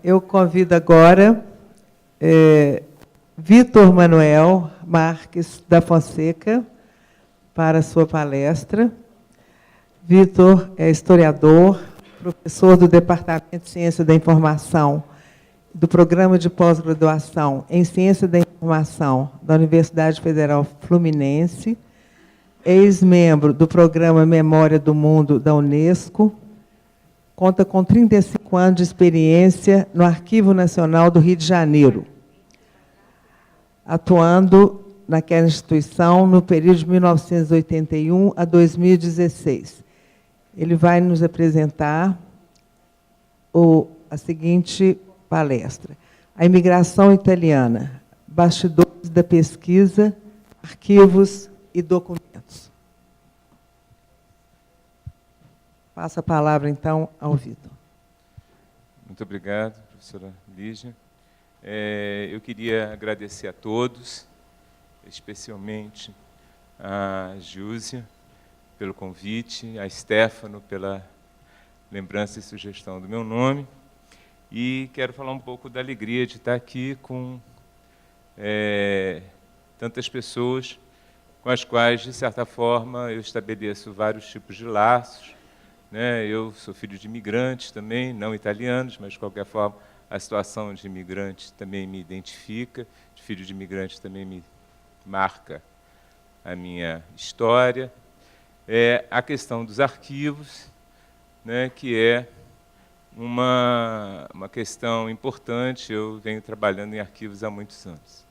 Eu convido agora Vitor Manuel Marques da Fonseca para a sua palestra. Vitor é historiador, professor do Departamento de Ciência da Informação do Programa de Pós-Graduação em Ciência da Informação da Universidade Federal Fluminense, ex-membro do Programa Memória do Mundo da Unesco, conta com 35 anos de experiência no Arquivo Nacional do Rio de Janeiro, atuando naquela instituição no período de 1981 a 2016. Ele vai nos apresentar a seguinte palestra: A Imigração Italiana, Bastidores da Pesquisa, Arquivos e Documentos. Passo a palavra, então, ao Vitor. Muito obrigado, professora Lígia. Eu queria agradecer a todos, especialmente a Júzia pelo convite, a Stefano pela lembrança e sugestão do meu nome, e quero falar um pouco da alegria de estar aqui com tantas pessoas com as quais, de certa forma, eu estabeleço vários tipos de laços. Eu sou filho de imigrantes também, não italianos, mas, de qualquer forma, a situação de imigrante também me identifica, de filho de imigrante também me marca a minha história. A questão dos arquivos, que é uma questão importante. Eu venho trabalhando em arquivos há muitos anos.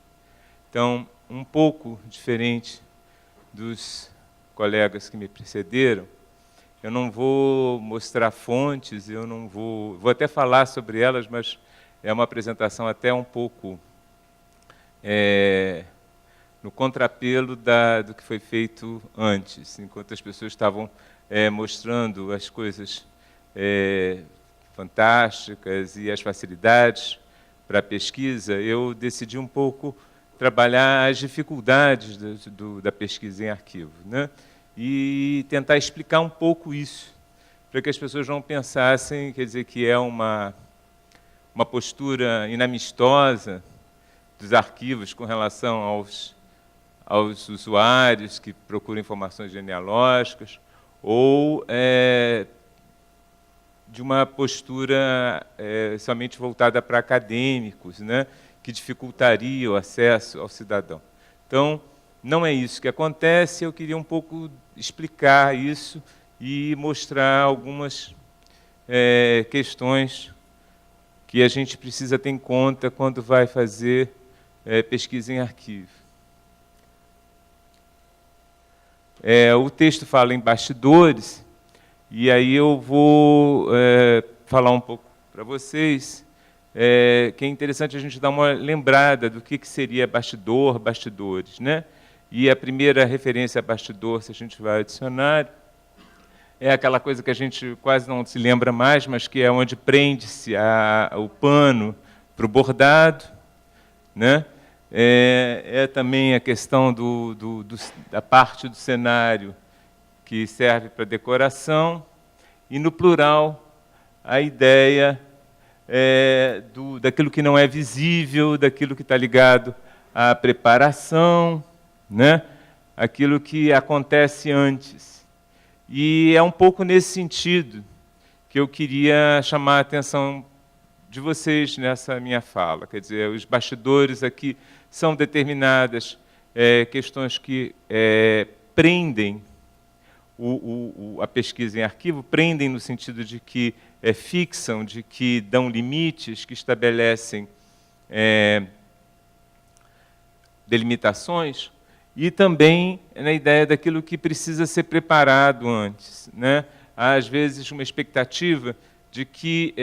Então, um pouco diferente dos colegas que me precederam, eu não vou mostrar fontes, eu não vou até falar sobre elas, mas é uma apresentação até um pouco no contrapelo do que foi feito antes. Enquanto as pessoas estavam mostrando as coisas fantásticas e as facilidades para a pesquisa, eu decidi um pouco trabalhar as dificuldades da pesquisa em arquivo, e tentar explicar um pouco isso, para que as pessoas não pensassem, quer dizer, que é uma postura inamistosa dos arquivos com relação aos usuários que procuram informações genealógicas, ou de uma postura somente voltada para acadêmicos, que dificultaria o acesso ao cidadão. Então, não é isso que acontece. Eu queria um pouco explicar isso e mostrar algumas questões que a gente precisa ter em conta quando vai fazer pesquisa em arquivo. O texto fala em bastidores, e aí eu vou falar um pouco para vocês, que é interessante a gente dar uma lembrada do que seria bastidor, bastidores, E a primeira referência a bastidor, se a gente vai adicionar, é aquela coisa que a gente quase não se lembra mais, mas que é onde prende-se o pano para o bordado, também a questão da parte do cenário que serve para decoração, e no plural a ideia daquilo que não é visível, daquilo que está ligado à preparação, aquilo que acontece antes. E é um pouco nesse sentido que eu queria chamar a atenção de vocês nessa minha fala. Quer dizer, os bastidores aqui são determinadas questões que prendem a pesquisa em arquivo, prendem no sentido de que fixam, de que dão limites, que estabelecem delimitações, e também na ideia daquilo que precisa ser preparado antes. Há, às vezes, uma expectativa de que,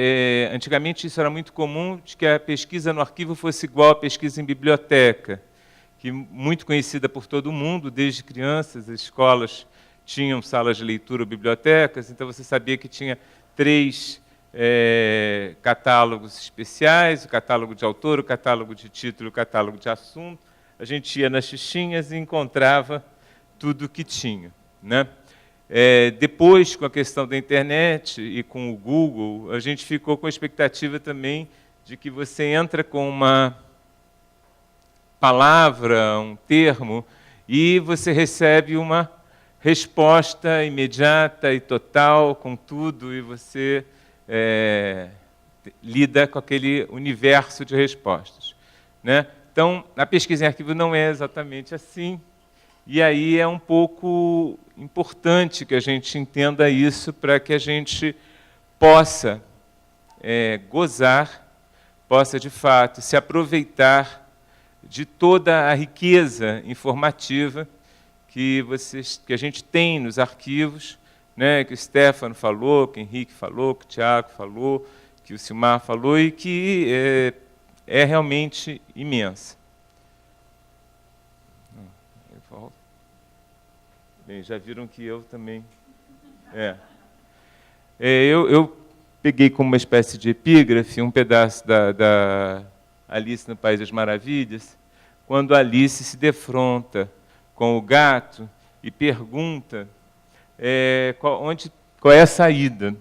antigamente isso era muito comum, de que a pesquisa no arquivo fosse igual à pesquisa em biblioteca, que muito conhecida por todo mundo, desde crianças, as escolas tinham salas de leitura ou bibliotecas, então você sabia que tinha 3 catálogos especiais: o catálogo de autor, o catálogo de título, o catálogo de assunto. A gente ia nas fichinhas e encontrava tudo o que tinha. Depois, com a questão da internet e com o Google, a gente ficou com a expectativa também de que você entra com uma palavra, um termo, e você recebe uma resposta imediata e total com tudo, e você lida com aquele universo de respostas, né? Então, a pesquisa em arquivo não é exatamente assim, e aí é um pouco importante que a gente entenda isso para que a gente possa gozar, possa, de fato, se aproveitar de toda a riqueza informativa que a gente tem nos arquivos, né, que o Stefano falou, que o Henrique falou, que o Tiago falou, que o Silmar falou, e que é realmente imensa. Bem, já viram que eu também... Eu peguei como uma espécie de epígrafe um pedaço da Alice no País das Maravilhas, quando Alice se defronta com o gato e pergunta qual é a saída,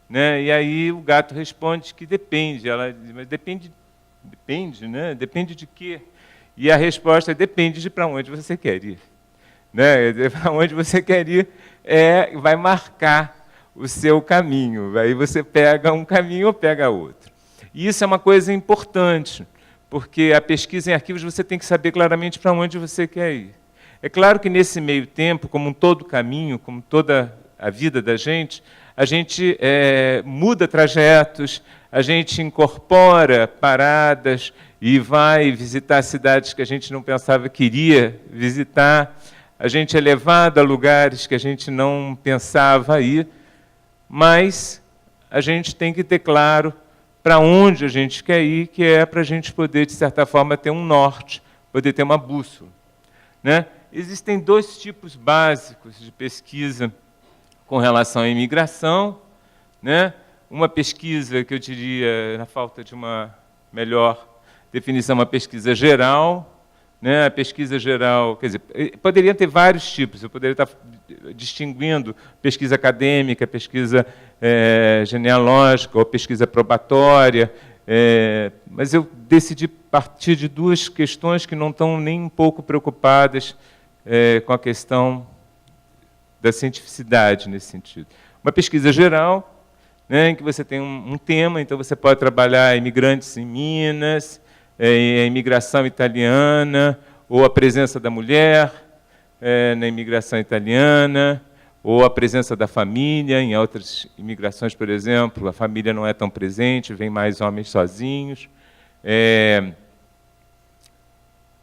né? E aí o gato responde que depende. Ela diz, mas depende, né? Depende de quê? E a resposta é depende de para onde você quer ir, né? Para onde você quer ir vai marcar o seu caminho. Aí você pega um caminho ou pega outro. E isso é uma coisa importante, porque a pesquisa em arquivos você tem que saber claramente para onde você quer ir. É claro que nesse meio tempo, como todo caminho, como toda a vida da gente, a gente muda trajetos, a gente incorpora paradas e vai visitar cidades que a gente não pensava que iria visitar, a gente é levado a lugares que a gente não pensava ir, mas a gente tem que ter claro para onde a gente quer ir, que é para a gente poder, de certa forma, ter um norte, poder ter uma bússola, né? Existem dois tipos básicos de pesquisa com relação à imigração, né? Uma pesquisa que eu diria, na falta de uma melhor definição, uma pesquisa geral, né? A pesquisa geral, quer dizer, poderia ter vários tipos, eu poderia estar distinguindo pesquisa acadêmica, pesquisa genealógica ou pesquisa probatória, mas eu decidi partir de duas questões que não estão nem um pouco preocupadas com a questão da cientificidade nesse sentido. Uma pesquisa geral, né, em que você tem um tema, então você pode trabalhar imigrantes em Minas, a imigração italiana, ou a presença da mulher na imigração italiana, ou a presença da família. Em outras imigrações, por exemplo, a família não é tão presente, vem mais homens sozinhos.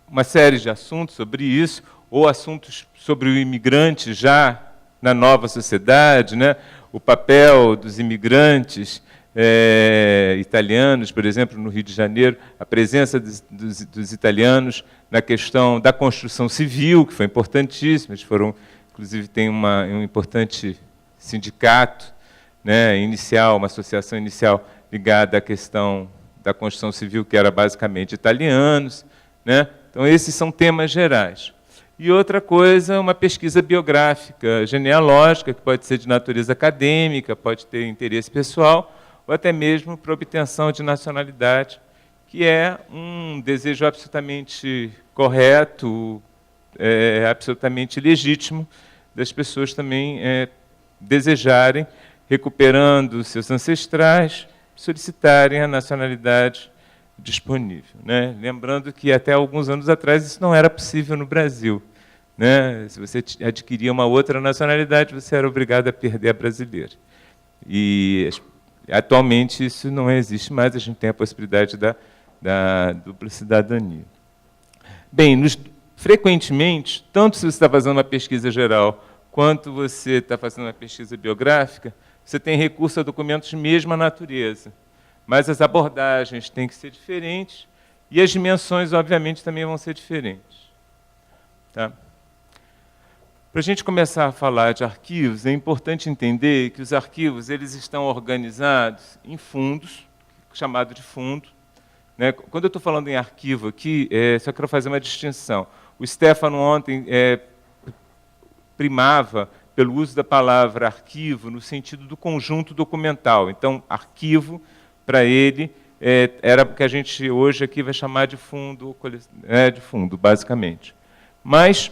Uma série de assuntos sobre isso, ou assuntos sobre o imigrante já na nova sociedade, né? O papel dos imigrantes italianos, por exemplo, no Rio de Janeiro, a presença dos italianos na questão da construção civil, que foi importantíssima. Eles foram, inclusive, tem um importante sindicato, né, inicial, uma associação inicial ligada à questão da construção civil, que era basicamente italianos, né? Então, esses são temas gerais. E outra coisa, uma pesquisa biográfica, genealógica, que pode ser de natureza acadêmica, pode ter interesse pessoal, ou até mesmo para obtenção de nacionalidade, que é um desejo absolutamente correto, absolutamente legítimo, das pessoas também desejarem, recuperando seus ancestrais, solicitarem a nacionalidade disponível, né? Lembrando que até alguns anos atrás isso não era possível no Brasil, né? Se você adquiria uma outra nacionalidade, você era obrigado a perder a brasileira. E atualmente isso não existe mais, a gente tem a possibilidade da dupla cidadania. Bem, frequentemente, tanto se você está fazendo uma pesquisa geral, quanto você está fazendo uma pesquisa biográfica, você tem recurso a documentos de mesma natureza. Mas as abordagens têm que ser diferentes e as dimensões, obviamente, também vão ser diferentes. Tá? Para a gente começar a falar de arquivos, é importante entender que os arquivos eles estão organizados em fundos, chamado de fundo. Né? Quando eu estou falando em arquivo aqui, só quero fazer uma distinção. O Stefano ontem primava pelo uso da palavra arquivo no sentido do conjunto documental. Então, arquivo, para ele, era o que a gente hoje aqui vai chamar de fundo, basicamente. Mas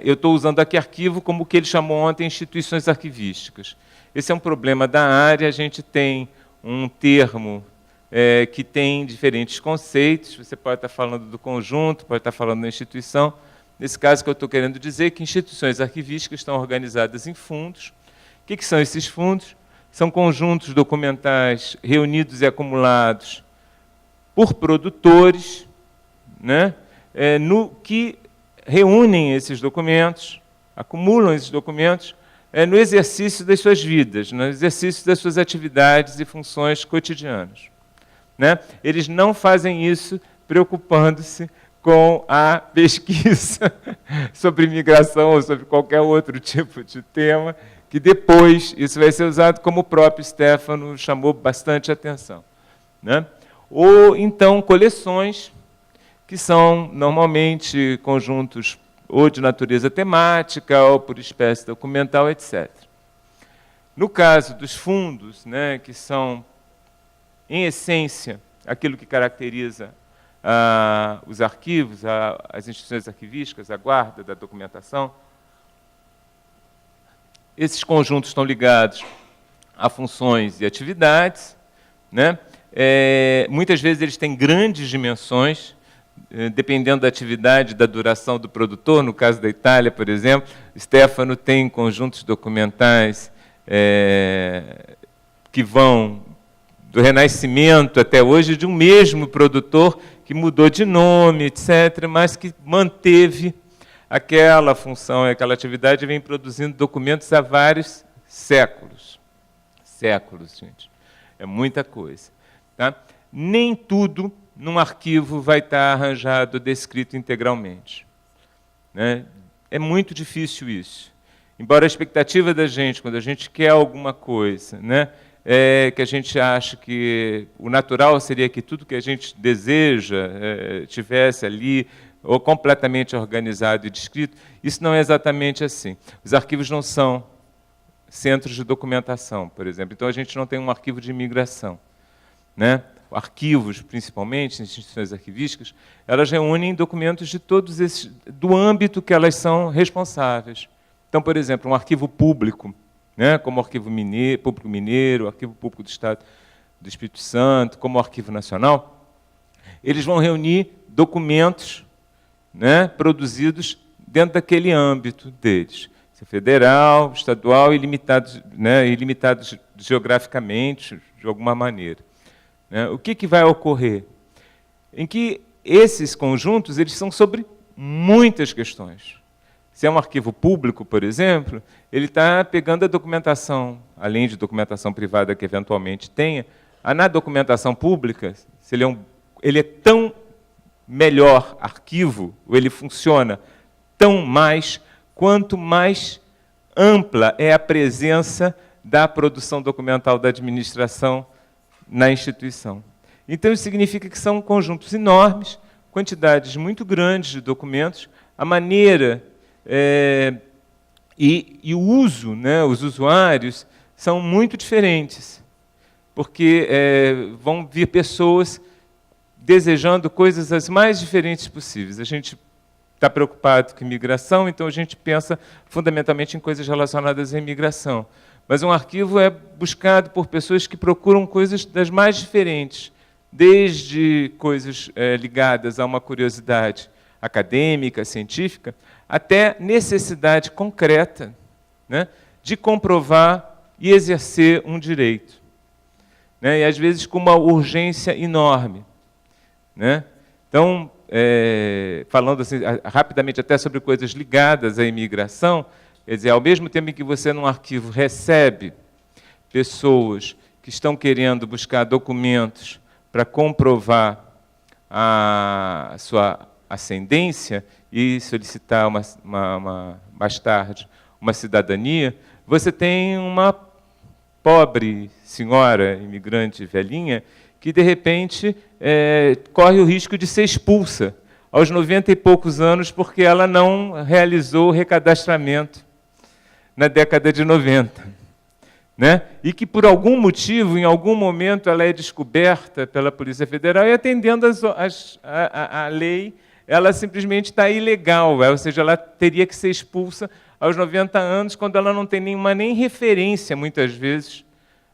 eu estou usando aqui arquivo como o que ele chamou ontem instituições arquivísticas. Esse é um problema da área, a gente tem um termo que tem diferentes conceitos, você pode estar falando do conjunto, pode estar falando da instituição. Nesse caso, que eu estou querendo dizer que instituições arquivísticas estão organizadas em fundos. O que são esses fundos? São conjuntos documentais reunidos e acumulados por produtores, né, que reúnem esses documentos, acumulam esses documentos no exercício das suas vidas, no exercício das suas atividades e funções cotidianas. Né? Eles não fazem isso preocupando-se com a pesquisa sobre migração ou sobre qualquer outro tipo de tema, que depois isso vai ser usado, como o próprio Stefano chamou bastante atenção. Né? Ou, então, coleções, que são, normalmente, conjuntos ou de natureza temática, ou por espécie documental, etc. No caso dos fundos, né, que são, em essência, aquilo que caracteriza os arquivos, as instituições arquivísticas, a guarda da documentação, esses conjuntos estão ligados a funções e atividades, né? Muitas vezes eles têm grandes dimensões, dependendo da atividade, da duração do produtor. No caso da Itália, por exemplo, Stefano tem conjuntos documentais que vão do Renascimento até hoje, de um mesmo produtor que mudou de nome, etc., mas que manteve aquela função, aquela atividade, e vem produzindo documentos há vários séculos. Séculos, gente. É muita coisa. Tá? Nem tudo num arquivo vai estar arranjado, descrito integralmente. Né? É muito difícil isso. Embora a expectativa da gente, quando a gente quer alguma coisa, né, que a gente acha que o natural seria que tudo que a gente deseja tivesse ali, ou completamente organizado e descrito, isso não é exatamente assim. Os arquivos não são centros de documentação, por exemplo. Então, a gente não tem um arquivo de imigração. Né? Arquivos, principalmente, instituições arquivísticas, elas reúnem documentos de todos esses, do âmbito que elas são responsáveis. Então, por exemplo, um arquivo público, né, como o Arquivo Público Mineiro, o Arquivo Público do Estado do Espírito Santo, como o Arquivo Nacional, eles vão reunir documentos, né, produzidos dentro daquele âmbito deles. Federal, estadual e limitados, né, ilimitados geograficamente, de alguma maneira. Né? O que vai ocorrer? Em que esses conjuntos eles são sobre muitas questões. Se é um arquivo público, por exemplo, ele está pegando a documentação, além de documentação privada que eventualmente tenha, na documentação pública, se ele é tão melhor arquivo, ou ele funciona tão mais, quanto mais ampla é a presença da produção documental da administração na instituição. Então, isso significa que são conjuntos enormes, quantidades muito grandes de documentos, a maneira e o uso, né, os usuários, são muito diferentes, porque vão vir pessoas desejando coisas as mais diferentes possíveis. A gente está preocupado com imigração, então a gente pensa fundamentalmente em coisas relacionadas à imigração. Mas um arquivo é buscado por pessoas que procuram coisas das mais diferentes, desde coisas ligadas a uma curiosidade acadêmica, científica, até necessidade concreta, né, de comprovar e exercer um direito. Né, e, às vezes, com uma urgência enorme. Né? Então, falando assim, rapidamente até sobre coisas ligadas à imigração, quer dizer, ao mesmo tempo em que você, num arquivo, recebe pessoas que estão querendo buscar documentos para comprovar a sua ascendência e solicitar mais tarde uma cidadania, você tem uma pobre senhora imigrante velhinha que, de repente, corre o risco de ser expulsa aos 90 e poucos anos porque ela não realizou o recadastramento na década de 90. né? E que, por algum motivo, em algum momento, ela é descoberta pela Polícia Federal e, atendendo à lei, ela simplesmente está ilegal, ou seja, ela teria que ser expulsa aos 90 anos, quando ela não tem nenhuma nem referência, muitas vezes,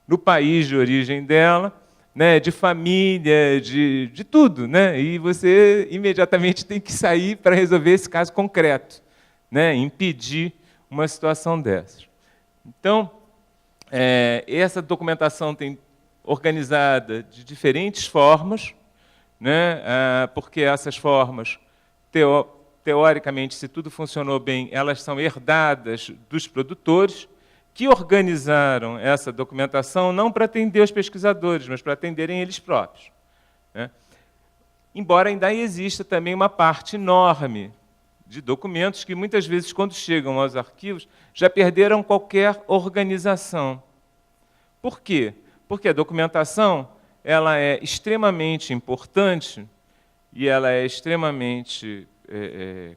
no país de origem dela, né, de família, de tudo, né? E você imediatamente tem que sair para resolver esse caso concreto, né? Impedir uma situação dessas. Então, essa documentação tem organizada de diferentes formas, né? Porque essas formas, teoricamente, se tudo funcionou bem, elas são herdadas dos produtores, que organizaram essa documentação não para atender os pesquisadores, mas para atenderem eles próprios, né? Embora ainda exista também uma parte enorme de documentos que, muitas vezes, quando chegam aos arquivos, já perderam qualquer organização. Por quê? Porque a documentação ela é extremamente importante e ela é extremamente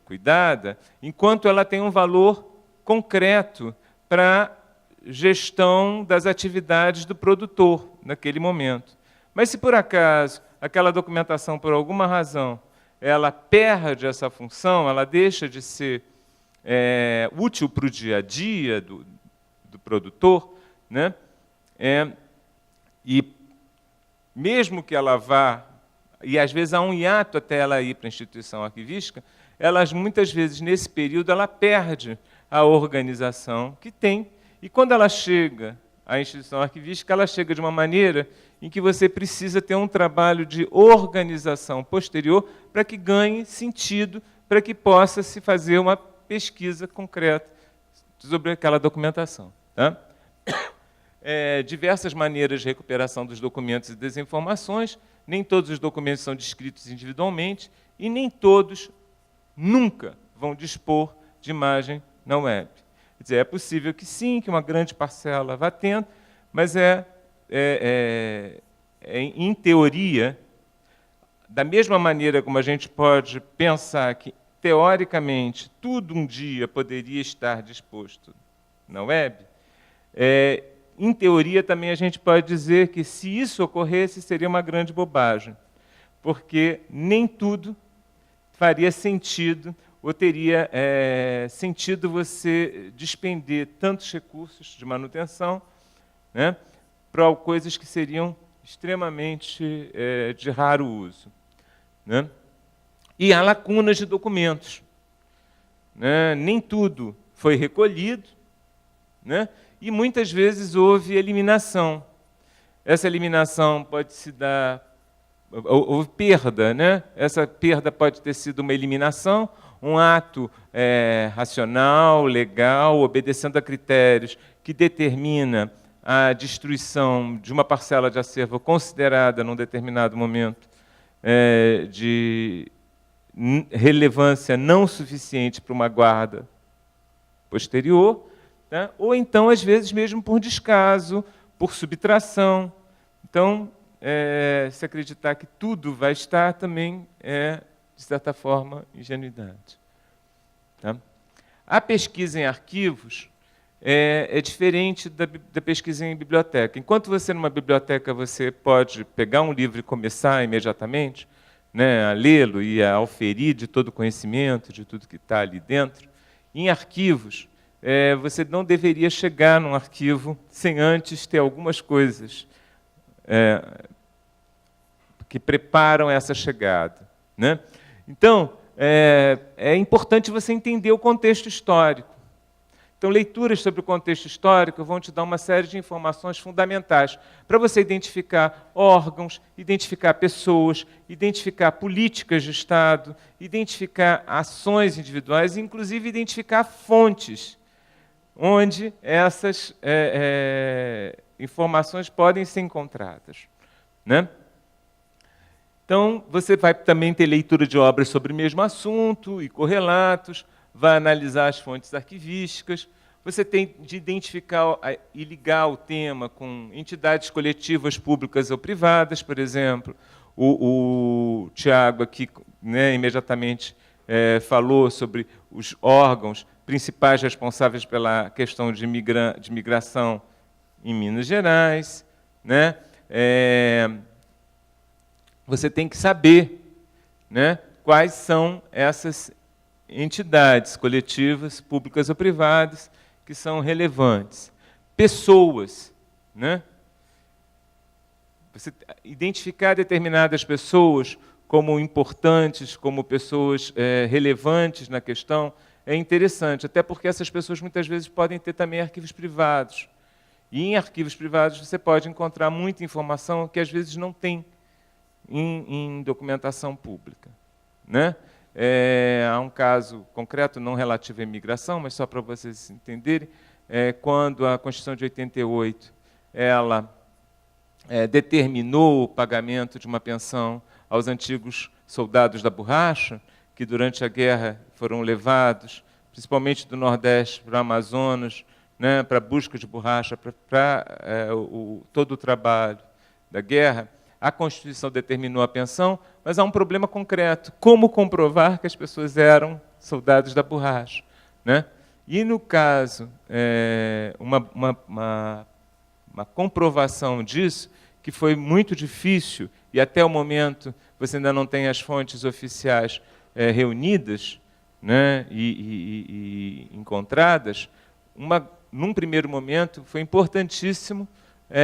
cuidada, enquanto ela tem um valor concreto para gestão das atividades do produtor naquele momento. Mas se por acaso aquela documentação, por alguma razão, ela perde essa função, ela deixa de ser útil para o dia a dia do produtor, né? E mesmo que ela vá, e às vezes há um hiato até ela ir para a instituição arquivística, elas muitas vezes nesse período ela perde a organização que tem. E quando ela chega à instituição arquivística, ela chega de uma maneira em que você precisa ter um trabalho de organização posterior para que ganhe sentido, para que possa se fazer uma pesquisa concreta sobre aquela documentação, tá? Diversas maneiras de recuperação dos documentos e das informações, nem todos os documentos são descritos individualmente e nem todos nunca vão dispor de imagem na web. Quer dizer, é possível que sim, que uma grande parcela vá tendo, mas em teoria, da mesma maneira como a gente pode pensar que, teoricamente, tudo um dia poderia estar disposto na web, em teoria também a gente pode dizer que, se isso ocorresse, seria uma grande bobagem, porque nem tudo faria sentido ou teria sentido você despender tantos recursos de manutenção, né, para coisas que seriam extremamente de raro uso, né? E há lacunas de documentos, né? Nem tudo foi recolhido, né? E muitas vezes houve eliminação. Essa eliminação pode se dar, houve perda, né? Essa perda pode ter sido uma eliminação, um ato racional, legal, obedecendo a critérios que determina a destruição de uma parcela de acervo considerada, num determinado momento, de relevância não suficiente para uma guarda posterior, tá? Ou então, às vezes, mesmo por descaso, por subtração. Então, se acreditar que tudo vai estar, também de certa forma, ingenuidade. Tá? A pesquisa em arquivos é diferente da pesquisa em biblioteca. Enquanto você, numa biblioteca, você pode pegar um livro e começar imediatamente, né, a lê-lo e a auferir de todo o conhecimento, de tudo que está ali dentro, em arquivos, você não deveria chegar num arquivo sem antes ter algumas coisas que preparam essa chegada, né? Então, é importante você entender o contexto histórico. Então, leituras sobre o contexto histórico vão te dar uma série de informações fundamentais para você identificar órgãos, identificar pessoas, identificar políticas de Estado, identificar ações individuais e, inclusive, identificar fontes onde essas informações podem ser encontradas, né? Então, você vai também ter leitura de obras sobre o mesmo assunto e correlatos, vai analisar as fontes arquivísticas, você tem de identificar e ligar o tema com entidades coletivas públicas ou privadas, por exemplo. O Tiago aqui, né, imediatamente falou sobre os órgãos principais responsáveis pela questão de migração em Minas Gerais, né? Você tem que saber, né, quais são essas entidades coletivas, públicas ou privadas, que são relevantes. Pessoas, né? Você identificar determinadas pessoas como importantes, como pessoas relevantes na questão, é interessante, até porque essas pessoas muitas vezes podem ter também arquivos privados. E em arquivos privados você pode encontrar muita informação que às vezes não tem em documentação pública, né? Há um caso concreto, não relativo à imigração, mas só para vocês entenderem, quando a Constituição de 88 ela determinou o pagamento de uma pensão aos antigos soldados da borracha, que durante a guerra foram levados, principalmente do Nordeste para o Amazonas, né, para a busca de borracha, para todo o trabalho da guerra. A Constituição determinou a pensão, mas há um problema concreto. Como comprovar que as pessoas eram soldados da borracha, né? E, no caso, uma comprovação disso, que foi muito difícil, e até o momento você ainda não tem as fontes oficiais reunidas, né, e encontradas, num primeiro momento foi importantíssimo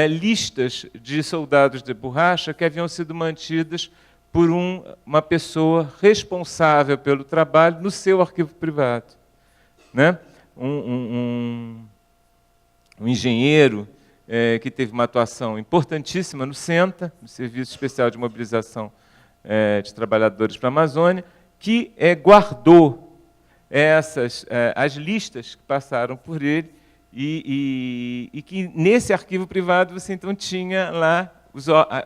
listas de soldados de borracha que haviam sido mantidas por uma pessoa responsável pelo trabalho no seu arquivo privado, né? Um engenheiro que teve uma atuação importantíssima no SENTA, no Serviço Especial de Mobilização de Trabalhadores para a Amazônia, que guardou as listas que passaram por ele, e que nesse arquivo privado você então tinha lá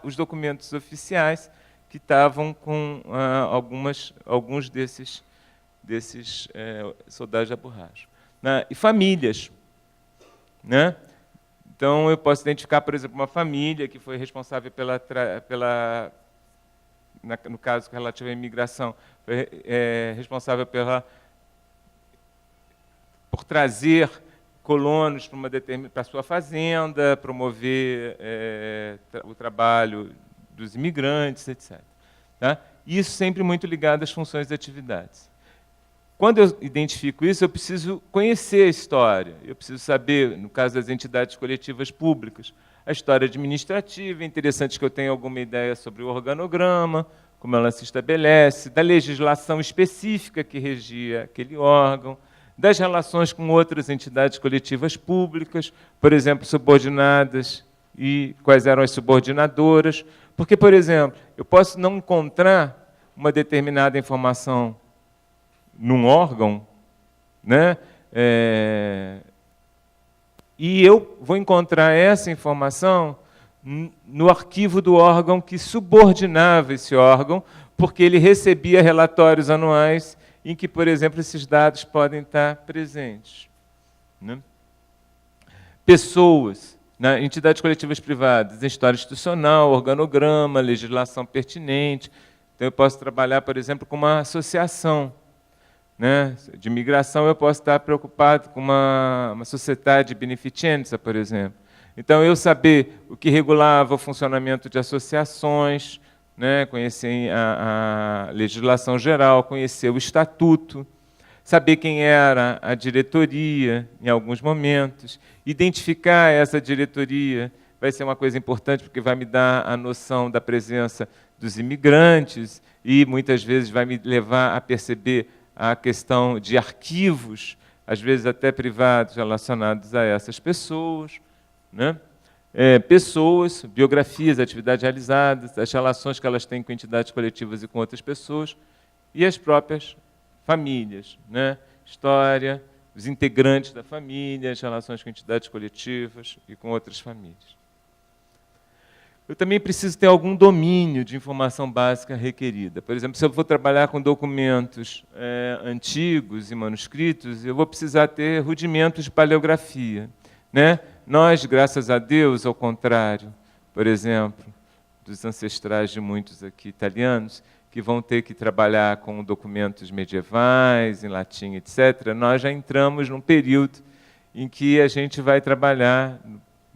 os documentos oficiais que estavam com alguns desses soldados da borracha, né? E famílias, né? Então eu posso identificar, por exemplo, uma família que foi responsável no caso relativo à imigração, foi responsável por trazer colonos para a sua fazenda, promover o trabalho dos imigrantes, etc. Tá? Isso sempre muito ligado às funções e atividades. Quando eu identifico isso, eu preciso conhecer a história, eu preciso saber, no caso das entidades coletivas públicas, a história administrativa. É interessante que eu tenha alguma ideia sobre o organograma, como ela se estabelece, da legislação específica que regia aquele órgão, das relações com outras entidades coletivas públicas, por exemplo, subordinadas, e quais eram as subordinadoras. Porque, por exemplo, eu posso não encontrar uma determinada informação num órgão, né? E eu vou encontrar essa informação no arquivo do órgão que subordinava esse órgão, porque ele recebia relatórios anuais em que, por exemplo, esses dados podem estar presentes, né? Pessoas, né? Entidades coletivas privadas, história institucional, organograma, legislação pertinente. Então, eu posso trabalhar, por exemplo, com uma associação, né, de migração. Eu posso estar preocupado com uma sociedade beneficência, por exemplo. Então, eu saber o que regulava o funcionamento de associações, né, conhecer a legislação geral, conhecer o estatuto, saber quem era a diretoria em alguns momentos, identificar essa diretoria vai ser uma coisa importante, porque vai me dar a noção da presença dos imigrantes e, muitas vezes, vai me levar a perceber a questão de arquivos, às vezes até privados, relacionados a essas pessoas, né? Pessoas, biografias, atividades realizadas, as relações que elas têm com entidades coletivas e com outras pessoas, e as próprias famílias, né? História, os integrantes da família, as relações com entidades coletivas e com outras famílias. Eu também preciso ter algum domínio de informação básica requerida. Por exemplo, se eu for trabalhar com documentos antigos e manuscritos, eu vou precisar ter rudimentos de paleografia, né? Nós, graças a Deus, ao contrário, por exemplo, dos ancestrais de muitos aqui italianos, que vão ter que trabalhar com documentos medievais, em latim, etc., nós já entramos num período em que a gente vai trabalhar,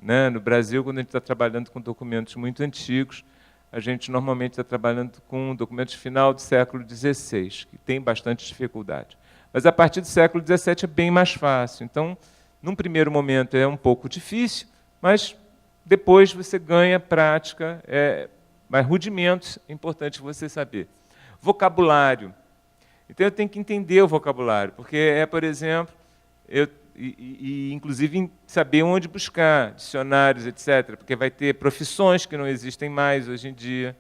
né? No Brasil, quando a gente está trabalhando com documentos muito antigos, a gente normalmente está trabalhando com documentos final do século XVI, que tem bastante dificuldade. Mas a partir do século XVII é bem mais fácil. Então, num primeiro momento é um pouco difícil, mas depois você ganha prática, mas rudimentos é importante você saber. Vocabulário. Então eu tenho que entender o vocabulário, porque por exemplo, inclusive saber onde buscar, dicionários, etc., porque vai ter profissões que não existem mais hoje em dia,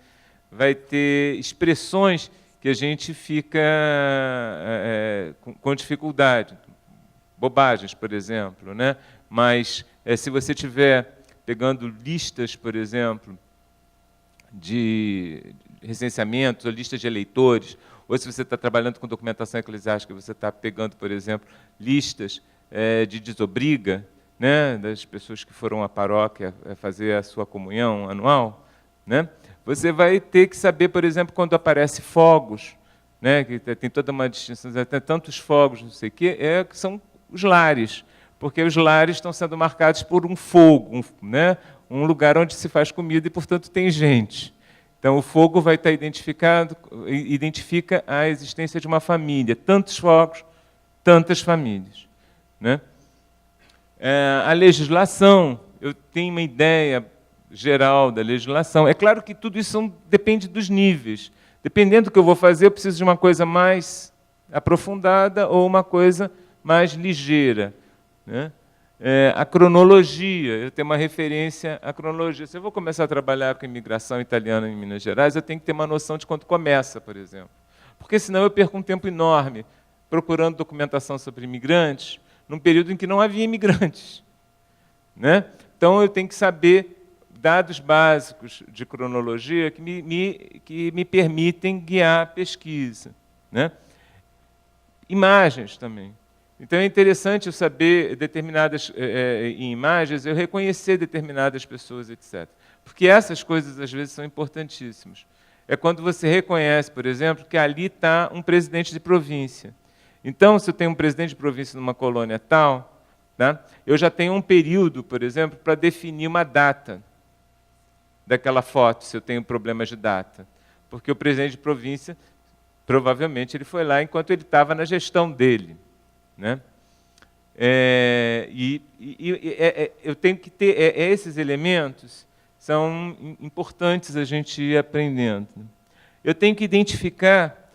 vai ter expressões que a gente fica com dificuldade, bobagens, por exemplo, né? Mas se você estiver pegando listas, por exemplo, de recenseamentos, ou listas de eleitores, ou se você está trabalhando com documentação eclesiástica, você está pegando, por exemplo, listas de desobriga, né, das pessoas que foram à paróquia fazer a sua comunhão anual, né? Você vai ter que saber, por exemplo, quando aparece fogos, né, que tem toda uma distinção, tem tantos fogos, não sei o quê, que são os lares, porque os lares estão sendo marcados por um fogo, né, um lugar onde se faz comida e, portanto, tem gente. Então, o fogo vai estar identifica a existência de uma família. Tantos fogos, tantas famílias, né? A legislação, eu tenho uma ideia geral da legislação. É claro que tudo isso depende dos níveis. Dependendo do que eu vou fazer, eu preciso de uma coisa mais aprofundada ou uma coisa mais ligeira, né? A cronologia, eu tenho uma referência à cronologia. Se eu vou começar a trabalhar com imigração italiana em Minas Gerais, eu tenho que ter uma noção de quando começa, por exemplo. Porque senão eu perco um tempo enorme procurando documentação sobre imigrantes num período em que não havia imigrantes, né? Então eu tenho que saber dados básicos de cronologia que me permitem guiar a pesquisa, né? Imagens também. Então é interessante eu saber determinadas em imagens, eu reconhecer determinadas pessoas, etc. Porque essas coisas às vezes são importantíssimas. É quando você reconhece, por exemplo, que ali está um presidente de província. Então, se eu tenho um presidente de província numa colônia tal, tá, eu já tenho um período, por exemplo, para definir uma data daquela foto, se eu tenho problemas de data. Porque o presidente de província, provavelmente, ele foi lá enquanto ele estava na gestão dele, né? Eu tenho que ter esses elementos são importantes a gente ir aprendendo. Eu tenho que identificar,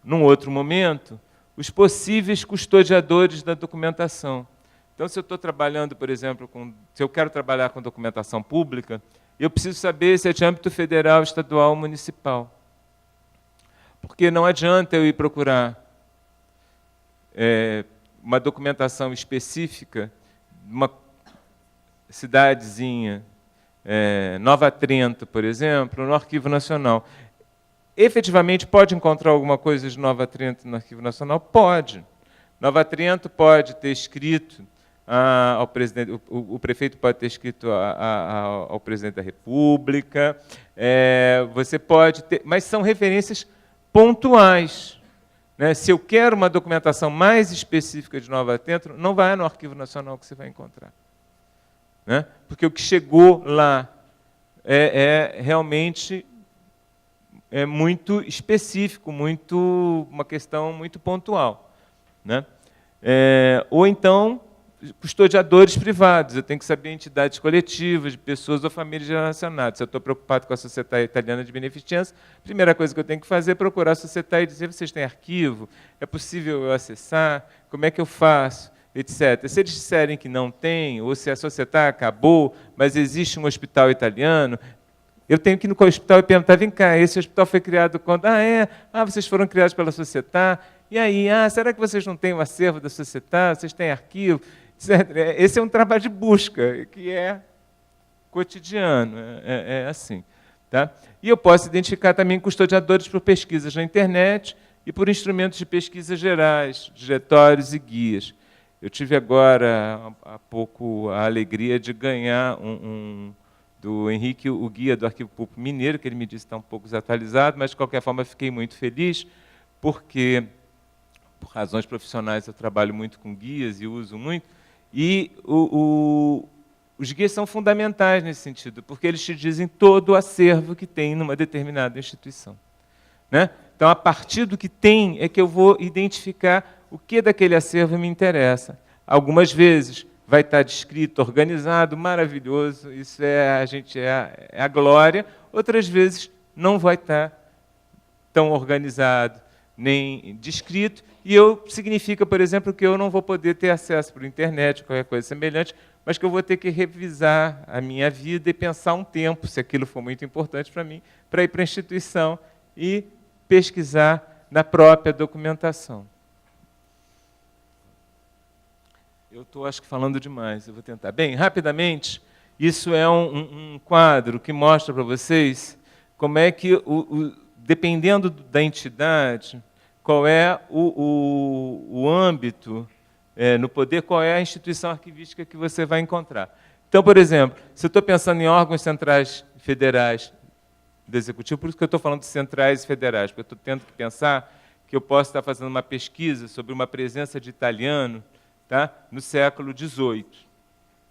num outro momento, os possíveis custodiadores da documentação. Então, se eu estou trabalhando, por exemplo, se eu quero trabalhar com documentação pública, eu preciso saber se é de âmbito federal, estadual ou municipal. Porque não adianta eu ir procurar uma documentação específica de uma cidadezinha, Nova Trento, por exemplo, no Arquivo Nacional. Efetivamente, pode encontrar alguma coisa de Nova Trento no Arquivo Nacional? Pode. Nova Trento pode ter escrito ao presidente, o prefeito pode ter escrito ao presidente da República, você pode ter, mas são referências pontuais, né? Se eu quero uma documentação mais específica de Nova Trento, não vai no Arquivo Nacional que você vai encontrar, né? Porque o que chegou lá realmente muito específico, uma questão muito pontual, né? Ou então, custodiadores privados, eu tenho que saber entidades coletivas, de pessoas ou famílias relacionadas. Se eu estou preocupado com a Sociedade Italiana de Beneficência, a primeira coisa que eu tenho que fazer é procurar a Sociedade e dizer: vocês têm arquivo? É possível eu acessar? Como é que eu faço? Etc. Se eles disserem que não tem, ou se a Sociedade acabou, mas existe um hospital italiano, eu tenho que ir no hospital e perguntar: vem cá, esse hospital foi criado quando? Vocês foram criados pela Sociedade. E aí, será que vocês não têm o acervo da Sociedade? Vocês têm arquivo? Etc. Esse é um trabalho de busca, que é cotidiano, assim. Tá? E eu posso identificar também custodiadores por pesquisas na internet e por instrumentos de pesquisa gerais, diretórios e guias. Eu tive agora, há pouco, a alegria de ganhar do Henrique, o guia do Arquivo Público Mineiro, que ele me disse que está um pouco desatualizado, mas, de qualquer forma, eu fiquei muito feliz, porque, por razões profissionais, eu trabalho muito com guias e uso muito, e Os guias são fundamentais nesse sentido, porque eles te dizem todo o acervo que tem numa determinada instituição, né? Então, a partir do que tem, é que eu vou identificar o que daquele acervo me interessa. Algumas vezes vai estar descrito, organizado, maravilhoso, isso é a glória. Outras vezes não vai estar tão organizado, nem descrito, e significa, por exemplo, que eu não vou poder ter acesso por internet, qualquer coisa semelhante, mas que eu vou ter que revisar a minha vida e pensar um tempo, se aquilo for muito importante para mim, para ir para a instituição e pesquisar na própria documentação. Eu estou, acho que, falando demais, eu vou tentar. Bem, rapidamente, isso é um quadro que mostra para vocês como é que, dependendo da entidade, qual é o âmbito no poder, qual é a instituição arquivística que você vai encontrar. Então, por exemplo, se eu estou pensando em órgãos centrais federais do Executivo, por isso que eu estou falando de centrais e federais, porque eu estou tendo que pensar que eu posso estar fazendo uma pesquisa sobre uma presença de italiano, tá, no século XVIII.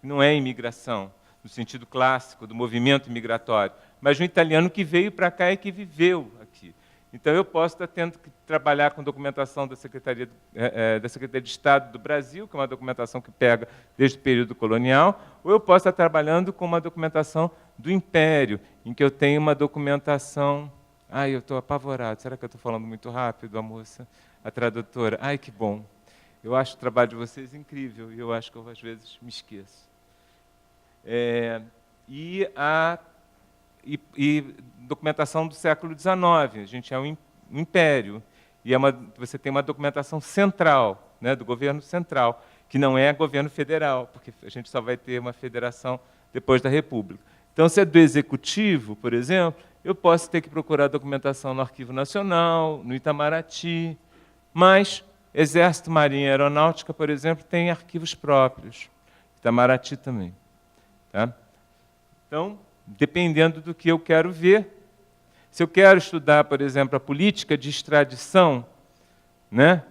Não é imigração, no sentido clássico do movimento migratório, mas um italiano que veio para cá e que viveu aqui. Então, eu posso estar tendo que trabalhar com documentação da Secretaria de Estado do Brasil, que é uma documentação que pega desde o período colonial, ou eu posso estar trabalhando com uma documentação do Império, em que eu tenho uma documentação... Ai, eu estou apavorado. Será que eu estou falando muito rápido, a moça, a tradutora? Ai, que bom. Eu acho o trabalho de vocês incrível, e eu acho que eu, às vezes, me esqueço. E documentação do século XIX, a gente é um império, e você tem uma documentação central, né, do governo central, que não é governo federal, porque a gente só vai ter uma federação depois da República. Então, se é do Executivo, por exemplo, eu posso ter que procurar documentação no Arquivo Nacional, no Itamaraty, mas Exército, Marinha e Aeronáutica, por exemplo, tem arquivos próprios, Itamaraty também. Tá? Então, dependendo do que eu quero ver. Se eu quero estudar, por exemplo, a política de extradição, né,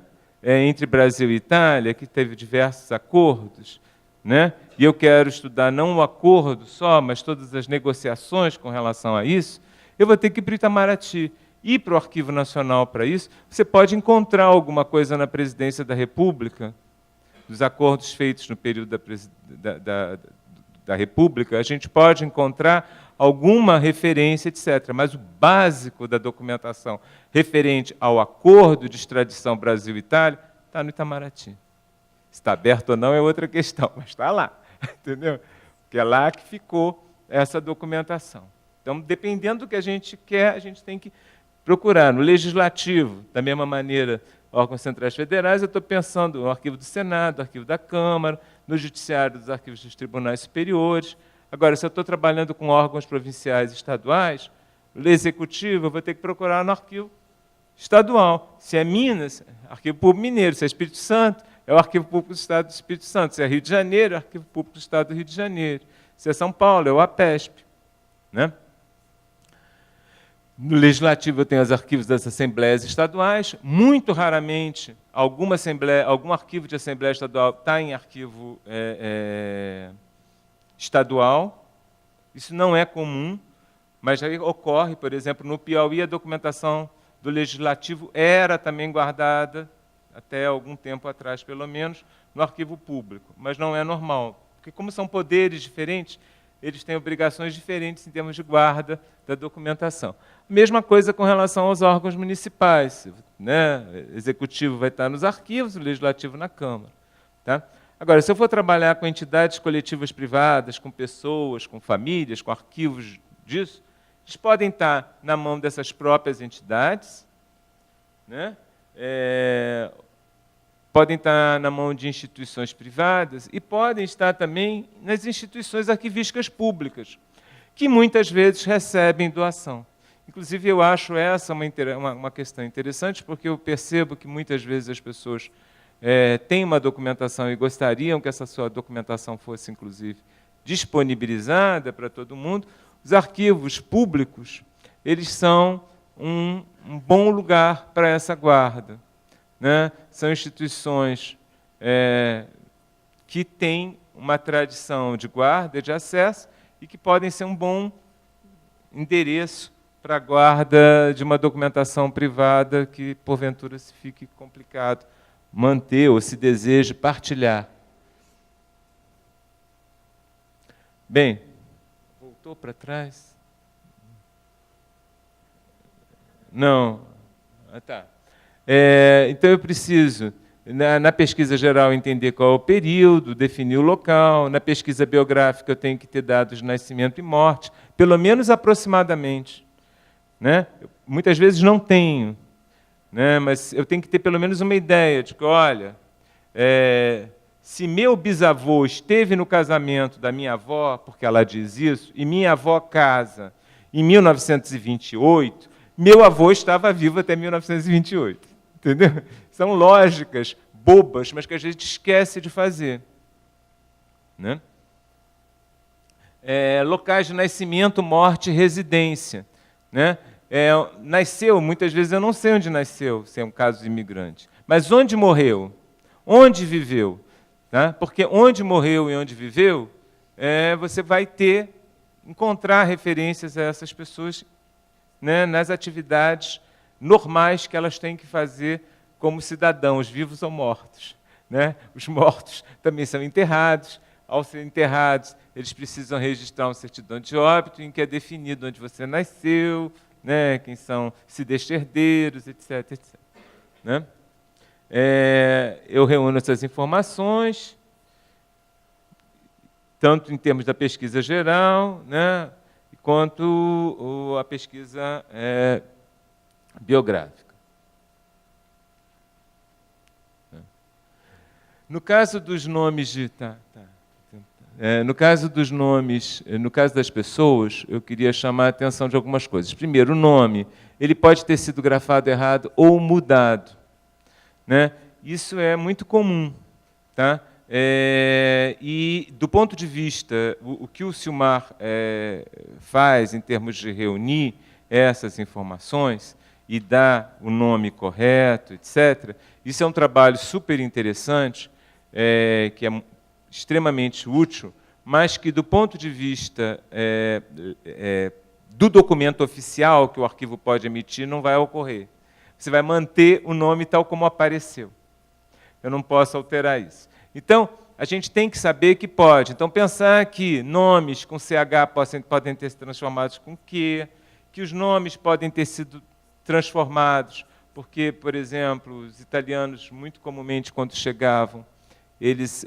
entre Brasil e Itália, que teve diversos acordos, né, e eu quero estudar não o acordo só, mas todas as negociações com relação a isso, eu vou ter que ir para o Itamaraty. Ir para o Arquivo Nacional para isso, você pode encontrar alguma coisa na Presidência da República, dos acordos feitos no período da República, a gente pode encontrar alguma referência, etc. Mas o básico da documentação referente ao acordo de extradição Brasil-Itália está no Itamaraty. Se está aberto ou não é outra questão, mas está lá, entendeu? Porque é lá que ficou essa documentação. Então, dependendo do que a gente quer, a gente tem que procurar. No Legislativo, da mesma maneira, órgãos centrais federais, eu estou pensando no Arquivo do Senado, no Arquivo da Câmara, no Judiciário dos Arquivos dos Tribunais Superiores. Agora, se eu estou trabalhando com órgãos provinciais e estaduais, no Executivo, eu vou ter que procurar no Arquivo Estadual. Se é Minas, Arquivo Público Mineiro. Se é Espírito Santo, é o Arquivo Público do Estado do Espírito Santo. Se é Rio de Janeiro, é o Arquivo Público do Estado do Rio de Janeiro. Se é São Paulo, é o APESP. Né? No Legislativo, eu tenho os arquivos das assembleias estaduais. Muito raramente, algum arquivo de assembleia estadual está em arquivo estadual. Isso não é comum, mas aí ocorre, por exemplo, no Piauí, a documentação do Legislativo era também guardada, até algum tempo atrás, pelo menos, no arquivo público. Mas não é normal, porque como são poderes diferentes, eles têm obrigações diferentes em termos de guarda da documentação. Mesma coisa com relação aos órgãos municipais. Né? O Executivo vai estar nos arquivos, o Legislativo na Câmara. Tá? Agora, se eu for trabalhar com entidades coletivas privadas, com pessoas, com famílias, com arquivos disso, eles podem estar na mão dessas próprias entidades, né? Podem estar na mão de instituições privadas e podem estar também nas instituições arquivísticas públicas, que muitas vezes recebem doação. Inclusive, eu acho essa uma questão interessante, porque eu percebo que muitas vezes as pessoas têm uma documentação e gostariam que essa sua documentação fosse, inclusive, disponibilizada para todo mundo. Os arquivos públicos, eles são um bom lugar para essa guarda. Né? São instituições que têm uma tradição de guarda, de acesso, e que podem ser um bom endereço para a guarda de uma documentação privada que, porventura, se fique complicado manter ou se deseje partilhar. Bem, voltou para trás? Não. Ah, tá. Então, eu preciso, na pesquisa geral, entender qual é o período, definir o local. Na pesquisa biográfica, eu tenho que ter dados de nascimento e morte, pelo menos aproximadamente. Né? Muitas vezes não tenho, né? Mas eu tenho que ter pelo menos uma ideia de que, olha, se meu bisavô esteve no casamento da minha avó, porque ela diz isso, e minha avó casa em 1928, meu avô estava vivo até 1928. Entendeu? São lógicas bobas, mas que a gente esquece de fazer. Né? Locais de nascimento, morte e residência. Né? Nasceu, muitas vezes eu não sei onde nasceu, se é um caso de imigrante. Mas onde morreu? Onde viveu? Tá? Porque onde morreu e onde viveu, você vai encontrar referências a essas pessoas, né, nas atividades normais que elas têm que fazer como cidadãos, vivos ou mortos. Né? Os mortos também são enterrados. Ao ser enterrados, eles precisam registrar uma certidão de óbito em que é definido onde você nasceu, né, quem são, se deixa herdeiros, etc. etc. Né? Eu reúno essas informações, tanto em termos da pesquisa geral, né, quanto a pesquisa biográfica. No caso dos nomes no caso dos nomes, no caso das pessoas, eu queria chamar a atenção de algumas coisas. Primeiro, o nome, ele pode ter sido grafado errado ou mudado. Né? Isso é muito comum. Tá? E, do ponto de vista, o que o Silmar faz em termos de reunir essas informações e dar o nome correto, etc., isso é um trabalho super interessante, que é extremamente útil, mas que, do ponto de vista do documento oficial que o arquivo pode emitir, não vai ocorrer. Você vai manter o nome tal como apareceu. Eu não posso alterar isso. Então, a gente tem que saber que pode. Então, pensar que nomes com CH podem ter sido transformados com Q, que os nomes podem ter sido transformados, porque, por exemplo, os italianos, muito comumente, quando chegavam, eles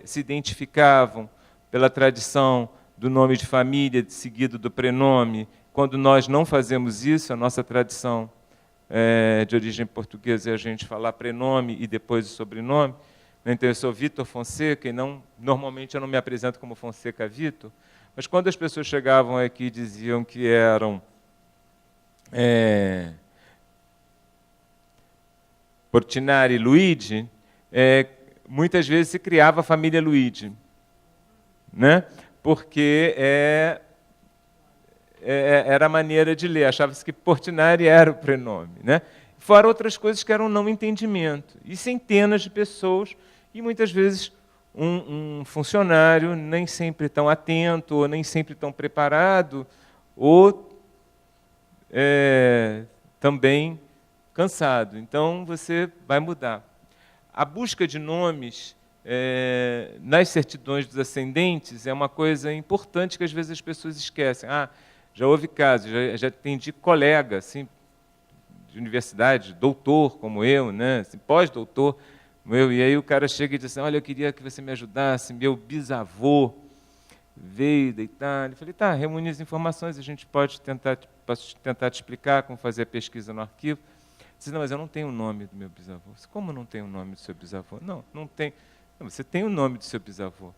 se identificavam pela tradição do nome de família seguido do prenome. Quando nós não fazemos isso, a nossa tradição de origem portuguesa é a gente falar prenome e depois o sobrenome. Então, eu sou Vitor Fonseca, e normalmente eu não me apresento como Fonseca Vitor, mas quando as pessoas chegavam aqui e diziam que eram Portinari Luigi, muitas vezes se criava a família Luigi, né? Porque era a maneira de ler, achava-se que Portinari era o prenome. Né? Fora outras coisas que eram não entendimento. E centenas de pessoas, e muitas vezes um funcionário nem sempre tão atento, ou nem sempre tão preparado, ou também cansado. Então, você vai mudar. A busca de nomes nas certidões dos ascendentes é uma coisa importante que às vezes as pessoas esquecem. Já houve casos, já atendi colega assim, de universidade, doutor como eu, né, assim, pós-doutor, e aí o cara chega e diz assim, olha, eu queria que você me ajudasse, meu bisavô veio da Itália. Eu falei, tá, reúne as informações, a gente pode tentar te explicar como fazer a pesquisa no arquivo. Disse, não, mas eu não tenho o nome do meu bisavô. Disse, como não tem o nome do seu bisavô? Não, não tem. Não, você tem o nome do seu bisavô.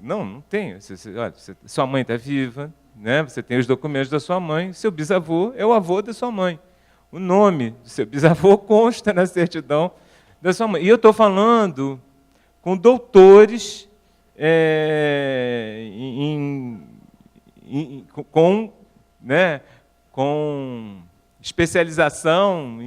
Não tem. Olha, sua mãe está viva, né? Você tem os documentos da sua mãe, seu bisavô é o avô da sua mãe. O nome do seu bisavô consta na certidão da sua mãe. E eu estou falando com doutores com especialização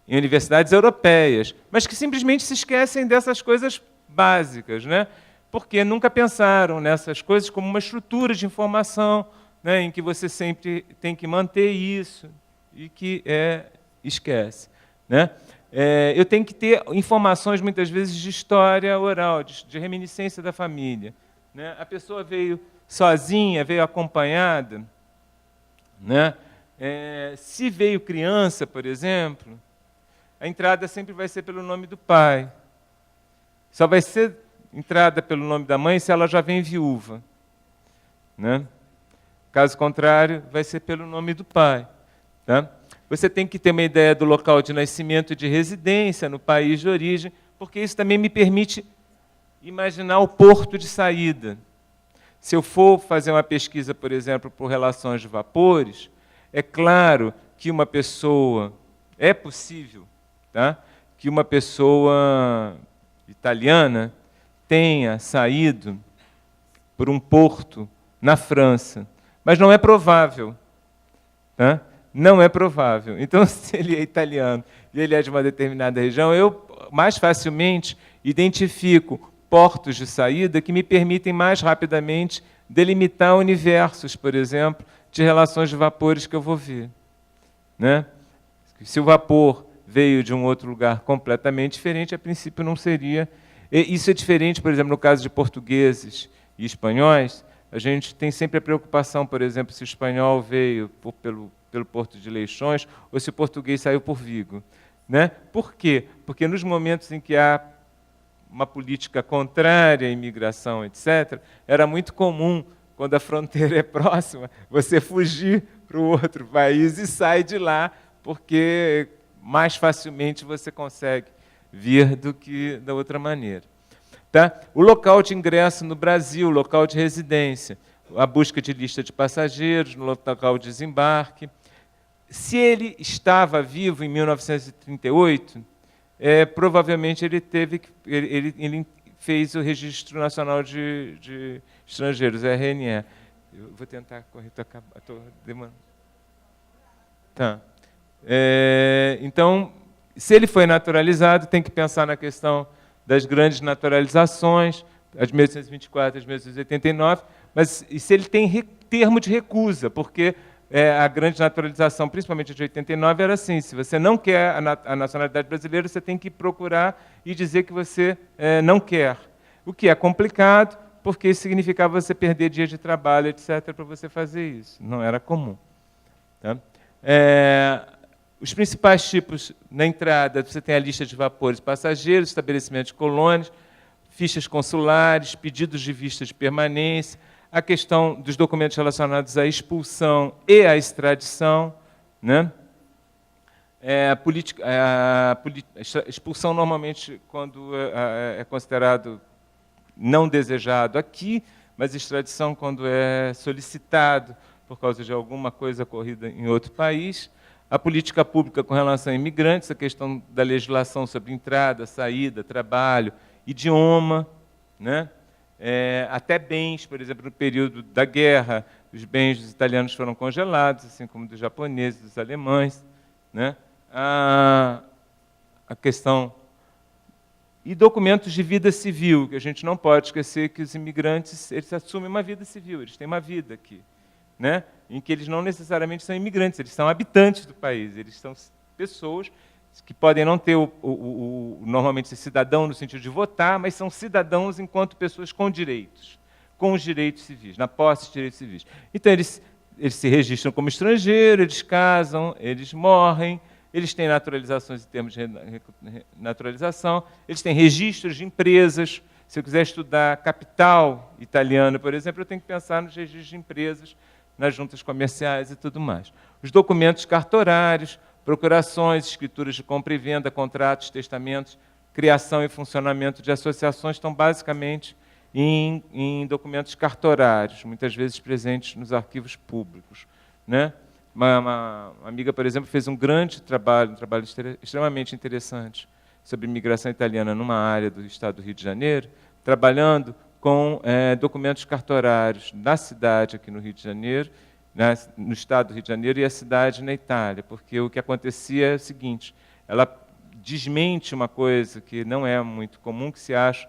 em universidades europeias, mas que simplesmente se esquecem dessas coisas básicas, né? Porque nunca pensaram nessas coisas como uma estrutura de informação, né, em que você sempre tem que manter isso e que esquece, né? Eu tenho que ter informações, muitas vezes, de história oral, de reminiscência da família, né? A pessoa veio sozinha, veio acompanhada, né? Se veio criança, por exemplo, a entrada sempre vai ser pelo nome do pai. Só vai ser entrada pelo nome da mãe se ela já vem viúva, né? Caso contrário, vai ser pelo nome do pai, tá? Você tem que ter uma ideia do local de nascimento e de residência no país de origem, porque isso também me permite imaginar o porto de saída. Se eu for fazer uma pesquisa, por exemplo, por relações de vapores, é claro que uma pessoa, é possível, tá, que uma pessoa italiana tenha saído por um porto na França, mas não é provável, tá? Não é provável. Então, se ele é italiano e ele é de uma determinada região, eu mais facilmente identifico portos de saída que me permitem mais rapidamente delimitar universos, por exemplo, de relações de vapores que eu vou ver, né? Se o vapor veio de um outro lugar completamente diferente, a princípio não seria. Isso é diferente, por exemplo, no caso de portugueses e espanhóis. A gente tem sempre a preocupação, por exemplo, se o espanhol veio pelo Porto de Leixões ou se o português saiu por Vigo, né? Por quê? Porque nos momentos em que há uma política contrária à imigração, etc., era muito comum, quando a fronteira é próxima, você fugir para o outro país e sair de lá, porque mais facilmente você consegue vir do que da outra maneira. Tá? O local de ingresso no Brasil, local de residência, a busca de lista de passageiros, no local de desembarque. Se ele estava vivo em 1938, provavelmente ele fez o Registro Nacional de Estrangeiros, RNE. Eu vou tentar correr, estou demorando. Tá. Então, se ele foi naturalizado, tem que pensar na questão das grandes naturalizações, as de 1824 e as de 1889, mas e se ele tem termo de recusa, porque a grande naturalização, principalmente a de 89, era assim: se você não quer a nacionalidade brasileira, você tem que procurar e dizer que você não quer. O que é complicado, porque isso significava você perder dias de trabalho, etc., para você fazer isso. Não era comum. Tá? Os principais tipos na entrada, você tem a lista de vapores passageiros, estabelecimento de colônias, fichas consulares, pedidos de vista de permanência, a questão dos documentos relacionados à expulsão e à extradição, né? A expulsão, normalmente, quando é considerado não desejado aqui, mas extradição quando é solicitado por causa de alguma coisa ocorrida em outro país. A política pública com relação a imigrantes, a questão da legislação sobre entrada, saída, trabalho, idioma, né? Até bens, por exemplo, no período da guerra, os bens dos italianos foram congelados, assim como dos japoneses, dos alemães, né? A questão... E documentos de vida civil, que a gente não pode esquecer que os imigrantes, eles assumem uma vida civil, eles têm uma vida aqui, né? Em que eles não necessariamente são imigrantes, eles são habitantes do país, eles são pessoas que podem não ter normalmente ser cidadão no sentido de votar, mas são cidadãos enquanto pessoas com os direitos civis, na posse de direitos civis. Então, eles se registram como estrangeiros, eles casam, eles morrem, eles têm naturalizações em termos de naturalização, eles têm registros de empresas. Se eu quiser estudar capital italiano, por exemplo, eu tenho que pensar nos registros de empresas, nas juntas comerciais e tudo mais. Os documentos cartorários, procurações, escrituras de compra e venda, contratos, testamentos, criação e funcionamento de associações estão basicamente em documentos cartorários, muitas vezes presentes nos arquivos públicos, né? Uma amiga, por exemplo, fez um grande trabalho, um trabalho extremamente interessante sobre imigração italiana numa área do estado do Rio de Janeiro, trabalhando com documentos cartorários na cidade aqui no Rio de Janeiro, no estado do Rio de Janeiro, e a cidade na Itália, porque o que acontecia é o seguinte: ela desmente uma coisa que não é muito comum, que se acha,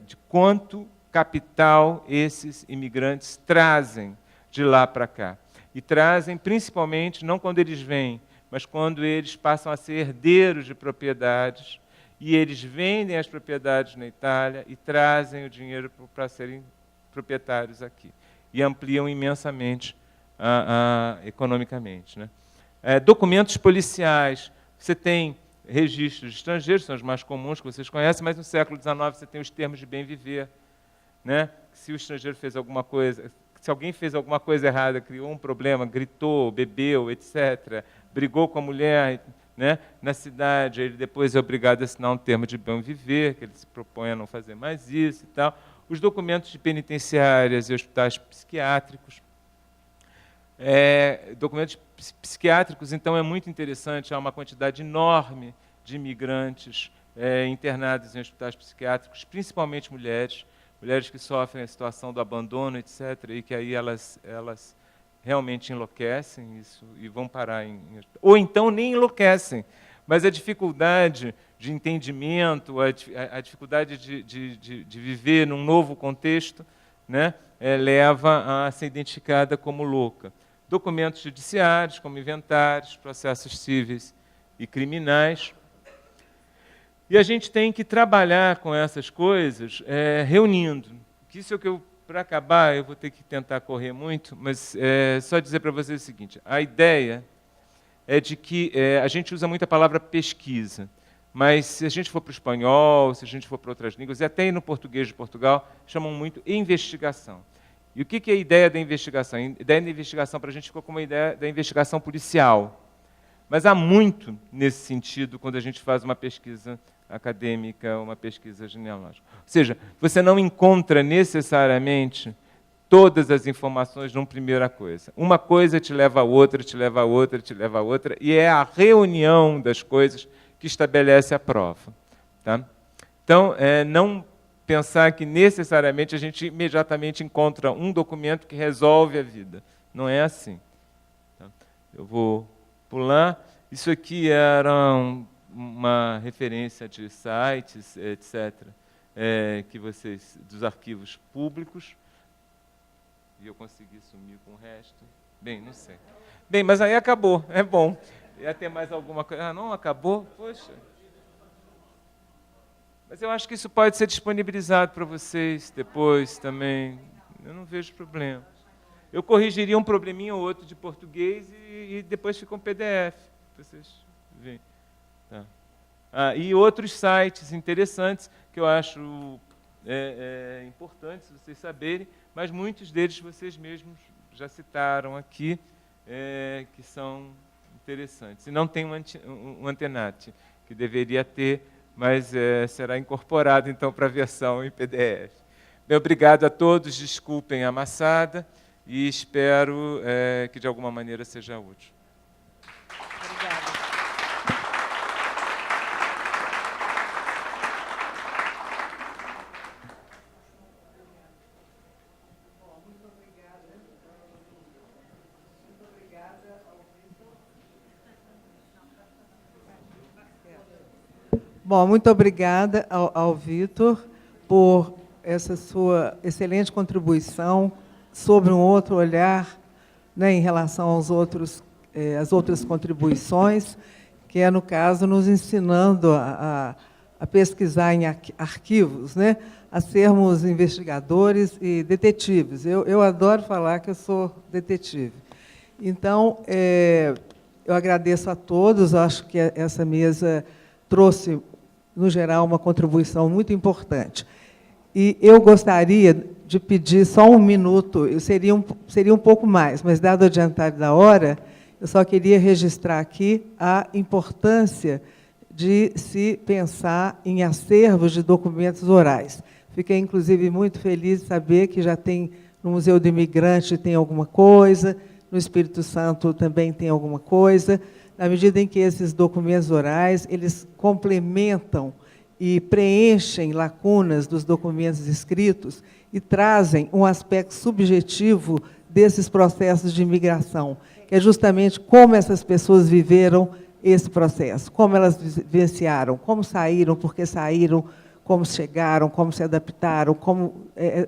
de quanto capital esses imigrantes trazem de lá para cá. E trazem principalmente, não quando eles vêm, mas quando eles passam a ser herdeiros de propriedades, e eles vendem as propriedades na Itália e trazem o dinheiro para serem proprietários aqui. E ampliam imensamente economicamente, né? Documentos policiais. Você tem registros estrangeiros, são os mais comuns que vocês conhecem, mas no século XIX você tem os termos de bem viver, né? Se o estrangeiro fez alguma coisa, se alguém fez alguma coisa errada, criou um problema, gritou, bebeu, etc., brigou com a mulher, né, na cidade, ele depois é obrigado a assinar um termo de bem viver, que ele se propõe a não fazer mais isso e tal. Os documentos de penitenciárias e hospitais psiquiátricos. Documentos psiquiátricos, então, é muito interessante, há uma quantidade enorme de imigrantes internados em hospitais psiquiátricos, principalmente mulheres que sofrem a situação do abandono, etc., e que aí elas realmente enlouquecem isso, e vão parar ou então nem enlouquecem, mas a dificuldade de entendimento, a dificuldade de viver num novo contexto, né, leva a ser identificada como louca. Documentos judiciários, como inventários, processos cíveis e criminais. E a gente tem que trabalhar com essas coisas reunindo. Isso é o que eu, para acabar, eu vou ter que tentar correr muito, mas só dizer para vocês o seguinte: a ideia é de que a gente usa muito a palavra pesquisa, mas se a gente for para o espanhol, se a gente for para outras línguas, e até no português de Portugal, chamam muito investigação. E o que é a ideia da investigação? A ideia da investigação para a gente ficou como a ideia da investigação policial. Mas há muito nesse sentido quando a gente faz uma pesquisa acadêmica, uma pesquisa genealógica. Ou seja, você não encontra necessariamente todas as informações numa primeira coisa. Uma coisa te leva a outra, te leva a outra, te leva a outra, e é a reunião das coisas que estabelece a prova. Tá? Então, não pensar que necessariamente a gente imediatamente encontra um documento que resolve a vida. Não é assim. Tá? Eu vou pular. Isso aqui era uma referência de sites, etc., que vocês, dos arquivos públicos, e eu consegui sumir com o resto. Bem, não sei. Bem, mas aí acabou, é bom. Ia ter mais alguma coisa? Ah, não, acabou? Poxa. Mas eu acho que isso pode ser disponibilizado para vocês depois também. Eu não vejo problema. Eu corrigiria um probleminha ou outro de português e depois fica um PDF. Vocês veem. Tá. E outros sites interessantes que eu acho importantes vocês saberem, mas muitos deles vocês mesmos já citaram aqui, que são interessantes. E não tem um Antenati, que deveria ter, mas será incorporado, então, para a versão em PDF. Bem, obrigado a todos, desculpem a amassada, e espero que, de alguma maneira, seja útil. Obrigada. Bom, muito obrigada ao Vitor por essa sua excelente contribuição sobre um outro olhar, né, em relação aos às outras contribuições, que é, no caso, nos ensinando a pesquisar em arquivos, né, a sermos investigadores e detetives. Eu adoro falar que eu sou detetive. Então, eu agradeço a todos, acho que essa mesa trouxe, no geral, uma contribuição muito importante. E eu gostaria de pedir só um minuto, seria um pouco mais, mas, dado o adiantado da hora, eu só queria registrar aqui a importância de se pensar em acervos de documentos orais. Fiquei, inclusive, muito feliz de saber que já tem, no Museu do Imigrante tem alguma coisa, no Espírito Santo também tem alguma coisa, na medida em que esses documentos orais, eles complementam e preenchem lacunas dos documentos escritos e trazem um aspecto subjetivo desses processos de imigração, que é justamente como essas pessoas viveram esse processo, como elas vivenciaram, como saíram, por que saíram, como chegaram, como se adaptaram, como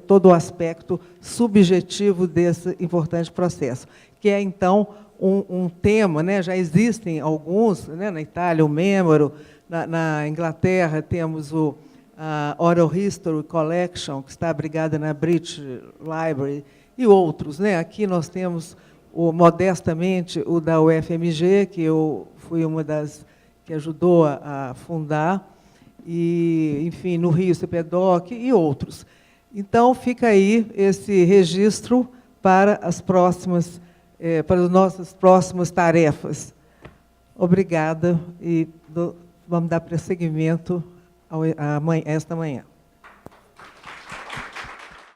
todo o aspecto subjetivo desse importante processo, que é, então, um tema, né? Já existem alguns, né? Na Itália, o Memoro, na Inglaterra, temos o Oral History Collection, que está abrigada na British Library, e outros, né? Aqui nós temos, modestamente, o da UFMG, que eu fui uma das que ajudou a fundar, e, enfim, no Rio, CPDOC e outros. Então, fica aí esse registro para as próximas, para as nossas próximas tarefas. Obrigada, e vamos dar prosseguimento a esta manhã.